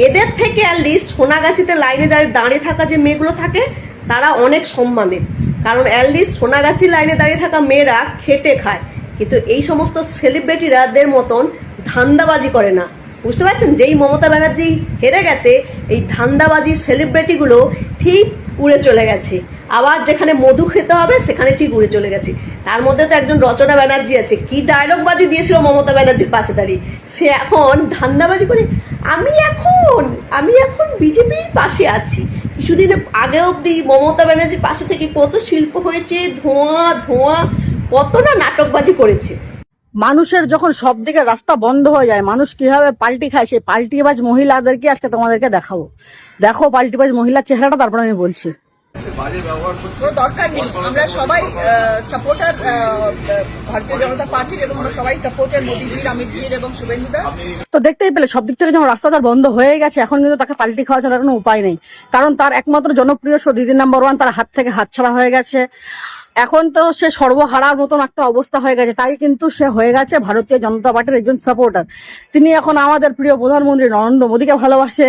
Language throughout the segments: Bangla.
এদের থেকে অ্যাটলিস্ট সোনাগাছিতে লাইনে দাঁড়িয়ে থাকা যে মেয়েগুলো থাকে তারা অনেক সম্মানের, কারণ অ্যাটলিস্ট সোনাগাছি লাইনে দাঁড়িয়ে থাকা মেয়েরা খেটে খায়, কিন্তু এই সমস্ত সেলিব্রিটিরাদের মতন ধান্দাবাজি করে না। বুঝতে পারছেন, যেই মমতা ব্যানার্জি হেরে গেছে এই ধান্দাবাজি সেলিব্রিটিগুলো ঠিক উড়ে চলে গেছে, আবার যেখানে মধু খেতে হবে সেখানে ঠিক উড়ে চলে গেছে। তার মধ্যে তো একজন রচনা ব্যানার্জি আছে, কি ডায়লগবাজি দিয়েছিল মমতা ব্যানার্জির পাশে দাঁড়িয়ে, সে এখন ধান্দাবাজি করে আমি এখন বিজেপির পাশে আছি। কিছুদিন আগে অবধি মমতা ব্যানার্জির পাশে থেকে কত শিল্প হয়েছে, ধোঁয়া ধোঁয়া, কত না নাটকবাজি করেছে। মানুষের যখন সব দিকে রাস্তা বন্ধ হয়ে যায়, মানুষ কিভাবে পাল্টি খায়, সেই পাল্টিবাজ মহিলাদেরকে আজকে তোমাদেরকে দেখাবো। দেখো পাল্টিবাজ মহিলার চেহারাটা, তারপর আমি বলছি। কোনো দরকার নেই, আমরা সবাই সাপোর্টার ভারতীয় জনতা পার্টির, এবং আমরা সবাই সাপোর্টার মোদীজির, অমিতজির এবং শুভেন্দুদা। তো দেখতেই পেলে সব দিক থেকে যখন রাস্তা তার বন্ধ হয়ে গেছে, এখন কিন্তু তাকে পাল্টি খাওয়া ছাড়া কোনো উপায় নেই, কারণ তার একমাত্র জনপ্রিয় শো দিদি নাম্বার ওয়ান তার হাত থেকে হাতছাড়া হয়ে গেছে। এখন তো সে সর্বহারার মতন একটা অবস্থা হয়ে গেছে, তাই কিন্তু সে হয়ে গেছে ভারতীয় জনতা পার্টির একজন সাপোর্টার। তিনি এখন আমাদের প্রিয় প্রধানমন্ত্রী নরেন্দ্র মোদীকে ভালোবাসে,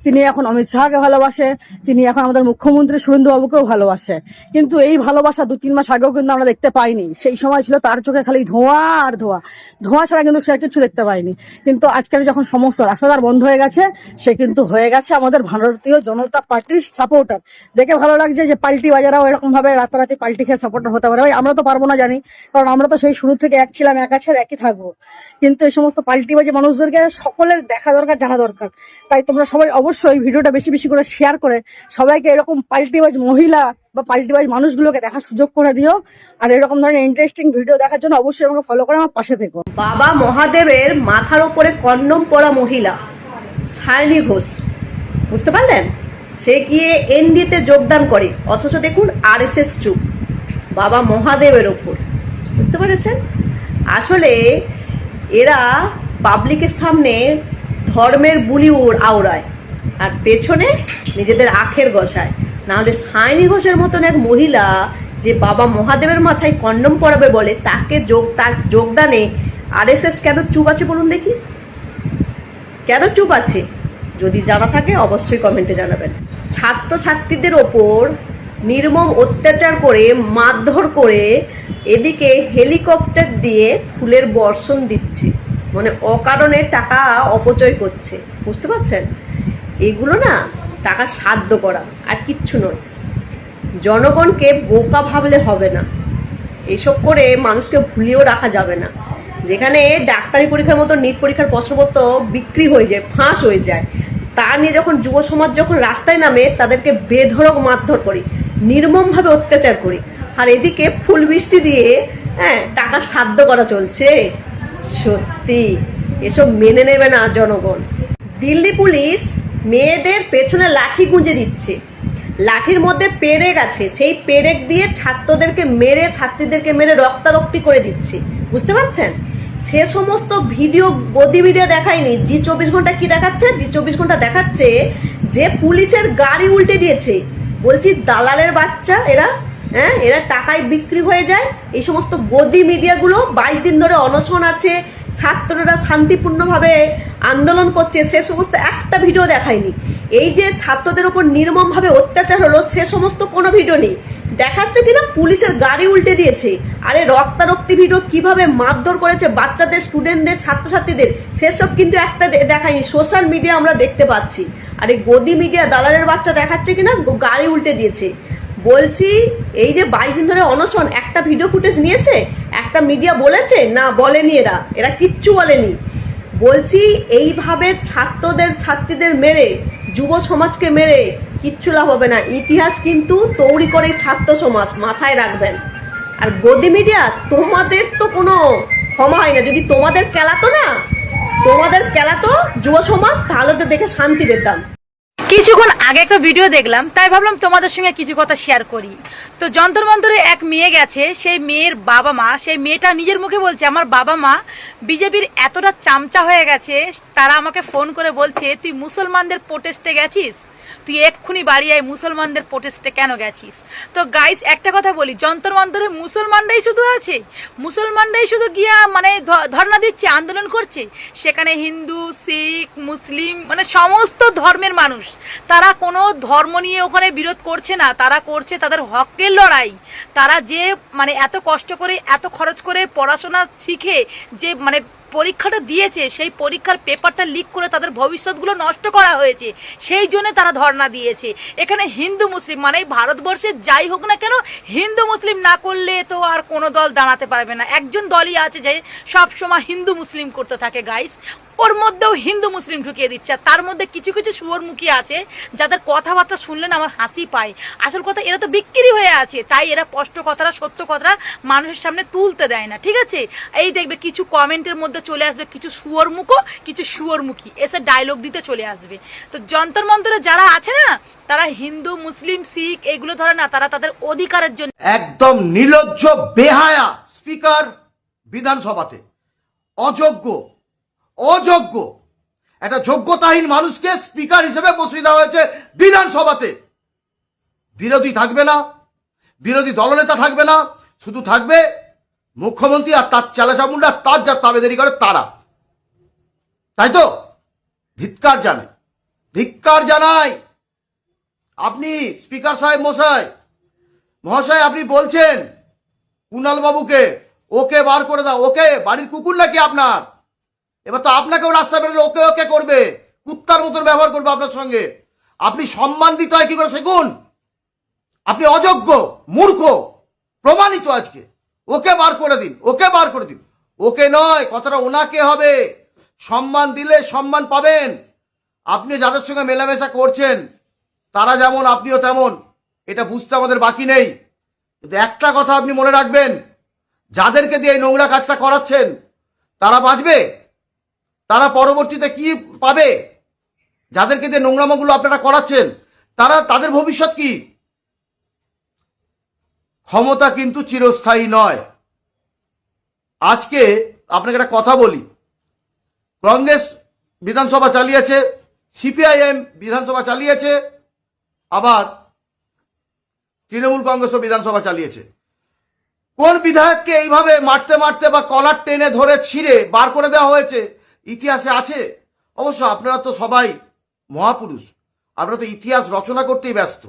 তিনি এখন অমিত শাহকে ভালোবাসে, তিনি এখন আমাদের মুখ্যমন্ত্রী শুভেন্দু বাবুকেও ভালোবাসে। কিন্তু এই ভালোবাসা 2-3 মাস আগেও কিন্তু আমরা দেখতে পাইনি। সেই সময় ছিল তার চোখে খালি ধোঁয়া আর ধোঁয়া, ধোঁয়া ছাড়া কিন্তু সে কিছু দেখতে পাইনি। কিন্তু আজকাল যখন সমস্ত রাস্তাঘাট বন্ধ হয়ে গেছে, সে কিন্তু হয়ে গেছে আমাদের ভারতীয় জনতা পার্টির সাপোর্টার। দেখে ভালো লাগছে যে পাল্টি বাজারাও এরকম ভাবে রাতারাতি পাল্টি খেয়ে সাপোর্টার হতে পারে। ভাই আমরা তো পারবো না জানি, কারণ আমরা তো সেই শুরু থেকে এক ছিলাম, এক আছে, একই থাকবো। কিন্তু এই সমস্ত পাল্টিবাজি মানুষদেরকে সকলের দেখা দরকার, জানা দরকার। তাই তোমরা সবাই অবশ্যই ভিডিওটা বেশি বেশি করে শেয়ার করে সবাইকে এরকম পাল্টিবাজ মহিলা বা পাল্টিবাজ মানুষগুলোকে দেখার সুযোগ করে দিও। আর এরকম ধরনের ইন্টারেস্টিং ভিডিও দেখার জন্য অবশ্যই আমাকে ফলো করে আমার পাশে থেকো। বাবা মহাদেবের মাথার উপরে কন্ডম পরা মহিলা সায়নী ঘোষ, বুঝতে পারলেন, সে গিয়ে এনডিতে যোগদান করে, অথচ দেখুন RSS চুপ বাবা মহাদেবের ওপর। বুঝতে পেরেছেন, আসলে এরা পাবলিকের সামনে ধর্মের বুলি আওড়ায় আর পেছনে নিজেদের আখের গসায়। নাহলে সায়নী ঘোষের মতন এক মহিলা যে বাবা মহাদেবের মাথায় কন্ডম পরাবে বলে, তার যোগদানে RSS কেন চুপ আছে বলুন দেখি, কেন চুপ আছে? যদি জানা থাকে অবশ্যই কমেন্টে জানাবেন। ছাত্রছাত্রীদের ওপর নির্মম অত্যাচার করে, মারধর করে, এদিকে হেলিকপ্টার দিয়ে ফুলের বর্ষণ দিচ্ছে, মানে অকারণে টাকা অপচয় করছে। বুঝতে পারছেন, এগুলো না টাকা সাধ্য করা আর কিচ্ছু নয়। জনগণকে বোকা ভাবলে হবে না, এসব করে মানুষকে ভুলিয়েও রাখা যাবে না। যেখানে ডাক্তারি পরীক্ষার মতো নিট পরীক্ষার প্রশ্নপত্র বিক্রি হয়ে যায়, ফাঁস হয়ে যায়, তা নিয়ে যখন যুব সমাজ যখন রাস্তায় নামে, তাদেরকে বেধড়ক মারধর করি, নির্মমভাবে অত্যাচার করি, আর এদিকে ফুল বৃষ্টি দিয়ে টাকা সাধ্য করা চলছে। সত্যি এসব মেনে নেবে না জনগণ। দিল্লি পুলিশ মেয়েদের পেছনে লাঠি গুঁজে দিচ্ছে, লাঠির মধ্যে পেরেক আছে, সেই পেরেক দিয়ে ছাত্রীদেরকে মেরে রক্তারক্তি করে দিচ্ছে। বুঝতে পারছেন, সে সমস্ত ভিডিও গদি ভিডিও দেখায়নি। জি24 ঘন্টা কি দেখাচ্ছে? জি24 ঘন্টা দেখাচ্ছে যে পুলিশের গাড়ি উল্টে দিয়েছে। বলছি দালালের বাচ্চা এরা, এরা টাকায় বিক্রি হয়ে যায়। এই সমস্ত গদি মিডিয়াগুলো 22 দিন ধরে অনশন আছে, ছাত্ররা শান্তিপূর্ণভাবে আন্দোলন করছে, সে সমস্ত একটা ভিডিও দেখায়নি। এই যে ছাত্রদের উপর নির্মমভাবে অত্যাচার হলো, সে সমস্ত কোনো ভিডিও নেই। দেখাচ্ছে কিনা পুলিশের গাড়ি উল্টে দিয়েছে, আরে রক্তারক্তি ভিডিও কিভাবে মারধর করেছে বাচ্চাদের, স্টুডেন্টদের, ছাত্রছাত্রীদের, সেসব কিন্তু একটা দেখায়নি। সোশ্যাল মিডিয়া আমরা দেখতে পাচ্ছি। আর এই গদি মিডিয়া দালালের বাচ্চা দেখাচ্ছে কিনা গাড়ি উল্টে দিয়েছে। বলছি এই যে 22 দিন ধরে অনশন, একটা ভিডিও ফুটেজ নিয়েছে? একটা মিডিয়া বলেছে? না, বলেনি, এরা কিচ্ছু বলেনি। বলছি এইভাবে ছাত্রীদের মেরে, যুব সমাজকে মেরে কিচ্ছু লাভ হবে না। ইতিহাস কিন্তু তৈরি করে ছাত্র সমাজ, মাথায় রাখবেন। আর গদি মিডিয়া, তোমাদের তো কোনো ক্ষমা হয় না। যদি তোমাদের কেলাতো যুব সমাজ, তাহলে তো দেখে শান্তি পেতাম। কিছুক্ষণ আগে একটা ভিডিও দেখলাম, তাই ভাবলাম তোমাদের সঙ্গে কিছু কথা শেয়ার করি। তো যন্তর মন্তরে এক মেয়ে গেছে, সেই মেয়ের বাবা মা, সেই মেয়েটা নিজের মুখে বলছে আমার বাবা মা বিজেপির এতটা চামচা হয়ে গেছে, তারা আমাকে ফোন করে বলছে তুই মুসলমানদের প্রোটেস্টে গেছিস, তুই এক্ষুনি বাড়ি আয়, মুসলমানদের প্রোটেস্টে কেন গেছিস? তো গাইস একটা কথা বলি, যন্তর মন্তরে মুসলমানরাই শুধু আছে, মুসলমানরাই শুধু গিয়া মানে ধর্ণা দিচ্ছে, আন্দোলন করছে। সেখানে হিন্দু, শিখ, মুসলিম মানে সমস্ত ধর্মের মানুষ, তারা কোনো ধর্ম নিয়ে ওখানে বিরোধ করছে না, তারা করছে তাদের হকের লড়াই। তারা যে মানে এত কষ্ট করে এত খরচ করে পড়াশোনা শিখে যে মানে পরীক্ষাটা দিয়েছে, সেই পরীক্ষার পেপারটা লিক করে তাদের ভবিষ্যৎগুলো নষ্ট করা হয়েছে, সেই জন্য তারা ধর্ণা দিয়েছে। এখানে হিন্দু মুসলিম মানে ভারতবর্ষে যাই হোক না কেন, হিন্দু মুসলিম না করলে তো আর কোনো দল দাঁড়াতে পারবে না। একজন দলই আছে যে সবসময় হিন্দু মুসলিম করতে থাকে গাইস, ওর মধ্যেও হিন্দু মুসলিম ঢুকিয়ে দিচ্ছে। আর তার মধ্যে কিছু কিছু শুয়োরমুখী আছে যাদের কথাবার্তা শুনলেন আমার হাসি পায়। আসল কথা, এরা তো বিক্রি হয়ে আছে, তাই এরা স্পষ্ট কথাটা সত্য কথাটা মানুষের সামনে তুলতে দেয় না, ঠিক আছে? এই দেখবে কিছু কমেন্টের মধ্যে চলে আসবে কিছু শুয়োরমুখো, কিছু শুয়োরমুখী এসে ডায়লগ দিতে চলে আসবে। তো যন্তর মন্তরে যারা আছে না, তারা হিন্দু মুসলিম শিখ এগুলো ধরে না, তারা তাদের অধিকারের জন্য একদম নির্লজ্জ বেহায়া স্পিকার বিধানসভাতে, অযোগ্য অযোগ্য একটা যোগ্যতাহীন মানুষকে স্পিকার হিসেবে বসিয়ে দেওয়া হয়েছে বিধানসভাতে। বিরোধী থাকবে না, বিরোধী দলনেতা থাকবে না, শুধু থাকবে মুখ্যমন্ত্রী আর তার চালাচামুন্ডা, তার যা তাবেদারি করে তারা। তাই তো ধিক্কার জানাই, ধিক্কার জানাই। আপনি স্পিকার সাহেব মহাশয় আপনি বলছেন কুণাল বাবুকে ওকে বার করে দাও, ওকে বাড়ির কুকুর নাকি আপনার? এবার তো আপনাকেও রাস্তা বেরোলে ওকে ওকে করবে, কুত্তার মতন ব্যবহার করবে আপনার সঙ্গে। আপনি সম্মান দিতে হয় কি করে শিখুন। আপনি অযোগ্য, মূর্খ, প্রমাণিত আজকে। ওকে বার করে দিন, ওকে বার করে দিন। ওকে নয়, কথাটা ওনাকে হবে। সম্মান দিলে সম্মান পাবেন। আপনি যাদের সঙ্গে মেলামেশা করছেন তারা যেমন আপনিও তেমন, এটা বুঝতে আমাদের বাকি নেই। কিন্তু একটা কথা আপনি মনে রাখবেন, যাদেরকে দিয়ে এই নোংরা কাজটা করাচ্ছেন তারা বাঁচবে? তারা পরবর্তীতে কি পাবে? যাদেরকে দিয়ে নোংরামোগুলো আপনারা করাচ্ছেন তারা, তাদের ভবিষ্যৎ কি? ক্ষমতা কিন্তু চিরস্থায়ী নয়। আজকে আপনাকে একটা কথা বলি, কংগ্রেস বিধানসভা চালিয়েছে, সিপিআইএম বিধানসভা চালিয়েছে, আবার তৃণমূল কংগ্রেসও বিধানসভা চালিয়েছে। কোন বিধায়ককে এইভাবে মারতে মারতে বা কলার টেনে ধরে ছিঁড়ে বার করে দেওয়া হয়েছে ইতিহাসে আছে? অবশ্য আপনারা তো সবাই মহাপুরুষ, আপনারা তো ইতিহাস রচনা করতেই ব্যস্ত।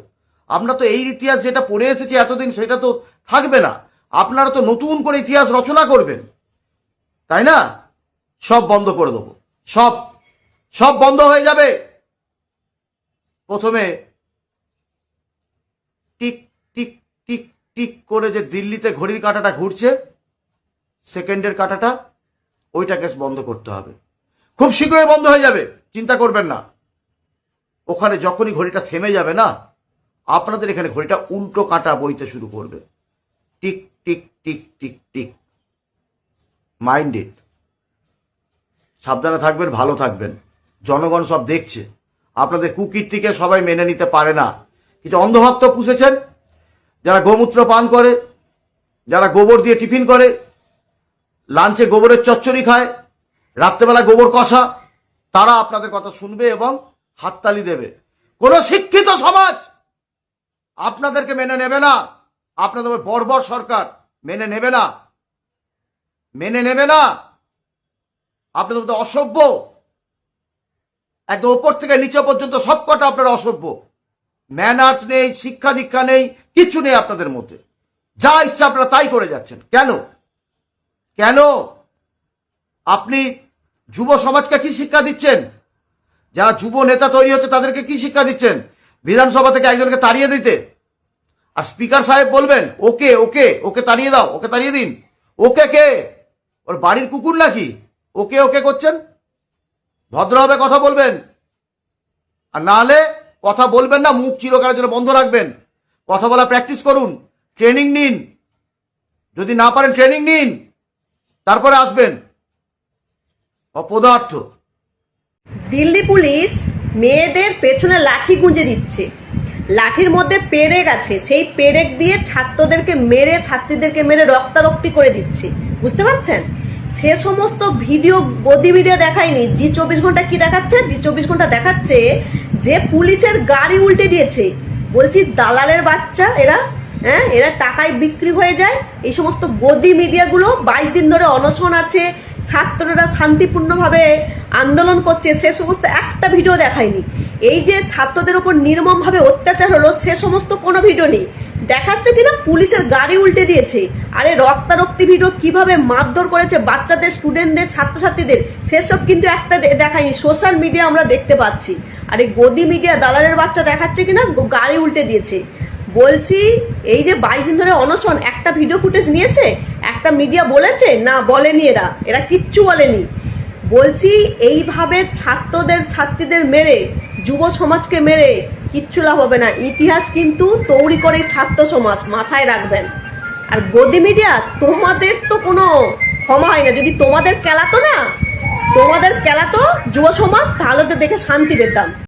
আমরা তো এই ইতিহাস যেটা পড়ে এসেছি এতদিন সেটা তো থাকবে না, আপনারা তো নতুন করে ইতিহাস রচনা করবেন, তাই না? সব বন্ধ করে দেবো, সব সব বন্ধ হয়ে যাবে। প্রথমে টিক টিক টিক টিক করে যে দিল্লিতে ঘড়ির কাঁটাটা ঘুরছে, সেকেন্ডের কাঁটাটা, ওইটাকে বন্ধ করতে হবে। খুব শীঘ্রই বন্ধ হয়ে যাবে, চিন্তা করবেন না। ওখানে যখনই ঘড়িটা থেমে যাবে না, আপনাদের এখানে ঘড়িটা উল্টো কাঁটা বইতে শুরু করবে। Tick tick tick tick tick. Mind it. সাবধানে থাকবেন, ভালো থাকবেন। জনগণ সব দেখছে। আপনাদের কুকীর্তিকে সবাই মেনে নিতে পারে না। কিছু অন্ধভক্ত পুষেছেন, যারা গোমূত্র পান করে, যারা গোবর দিয়ে টিফিন করে, লাঞ্চে গোবরের চচ্চড়ি খায়, রাত্রেবেলা গোবর কষা, তারা আপনাদের কথা শুনবে এবং হাততালি দেবে। কোন শিক্ষিত সমাজ আপনাদেরকে মেনে নেবে না। আপনাদের বর্বর সরকার মেনে নেবে না, মেনে নেবে না। আপনাদের মধ্যে অসভ্য, একদম ওপর থেকে নিচে পর্যন্ত সবকটা আপনারা অসভ্য। ম্যানার্স নেই, শিক্ষা দীক্ষা নেই, কিছু নেই আপনাদের মধ্যে। যা ইচ্ছা আপনারা তাই করে যাচ্ছেন। কেন কেন? আপনি যুব সমাজকে কি শিক্ষা দিচ্ছেন? যারা যুব নেতা তৈরি হচ্ছে তাদেরকে কি শিক্ষা দিচ্ছেন? বিধানসভা থেকে একজনকে তাড়িয়ে দিতে। আর স্পিকার সাহেব বলবেন ওকে ওকে ওকে তাড়িয়ে দাও, ওকে তাড়িয়ে দিন। ওকে কে? ওর বাড়ির কুকুর নাকি ওকে ওকে করছেন? ভদ্রভাবে কথা বলবেন, আর না হলে কথা বলবেন না, মুখ চিরকালের জন্য বন্ধ রাখবেন। কথা বলা প্র্যাকটিস করুন, ট্রেনিং নিন। যদি না পারেন ট্রেনিং নিন, তারপরে আসবেন। অপদার্থ। দিল্লি পুলিশ মেয়েদের পেছনে লাঠি গুঁজে দিচ্ছে, লাঠির মধ্যে পেরেক আছে, সেই পেরেক দিয়ে ছাত্রদেরকে মেরে, ছাত্রীদেরকে মেরে রক্তারক্তি করে দিচ্ছে। বুঝতে পারছেন? সে সমস্ত ভিডিও গদি মিডিয়া দেখায়নি। জি24 ঘন্টা কি দেখাচ্ছে? জি24 ঘন্টা দেখাচ্ছে যে পুলিশের গাড়ি উল্টে দিয়েছে। বলছি দালালের বাচ্চা এরা, হ্যাঁ, এরা টাকায় বিক্রি হয়ে যায়। এই সমস্ত গদি মিডিয়াগুলো 22 দিন ধরে অনশন আছে, ছাত্ররা শান্তিপূর্ণভাবে আন্দোলন করছে, সে সমস্ত একটা ভিডিও দেখায়নি। এই যে ছাত্রদের উপর নির্মমভাবে অত্যাচার হলো সে সমস্ত কোনো ভিডিও নেই। দেখাচ্ছে কিনা পুলিশের গাড়ি উল্টে দিয়েছে। আরে রক্তারক্তি ভিডিও কিভাবে মারধর করেছে বাচ্চাদের, স্টুডেন্টদের, ছাত্রছাত্রীদের, সেসব কিন্তু একটা দেখায়নি। সোশ্যাল মিডিয়া আমরা দেখতে পাচ্ছি। আর এই গদি মিডিয়া দালালের বাচ্চা দেখাচ্ছে কিনা গাড়ি উল্টে দিয়েছে। বলছি এই যে 22 দিন ধরে অনশন, একটা ভিডিও ফুটেজ নিয়েছে? একটা মিডিয়া বলেছে? না, বলেনি। এরা কিচ্ছু বলেনি। বলছি এইভাবে ছাত্রীদের মেরে, যুব সমাজকে মেরে কিচ্ছু লাভ হবে না। ইতিহাস কিন্তু তৈরি করে ছাত্র সমাজ, মাথায় রাখবেন। আর গদি মিডিয়া তোমাদের তো কোনো ক্ষমা হয় না। যদি তোমাদের কেলাতো যুব সমাজ, তাহলে তো দেখে শান্তি পেতাম।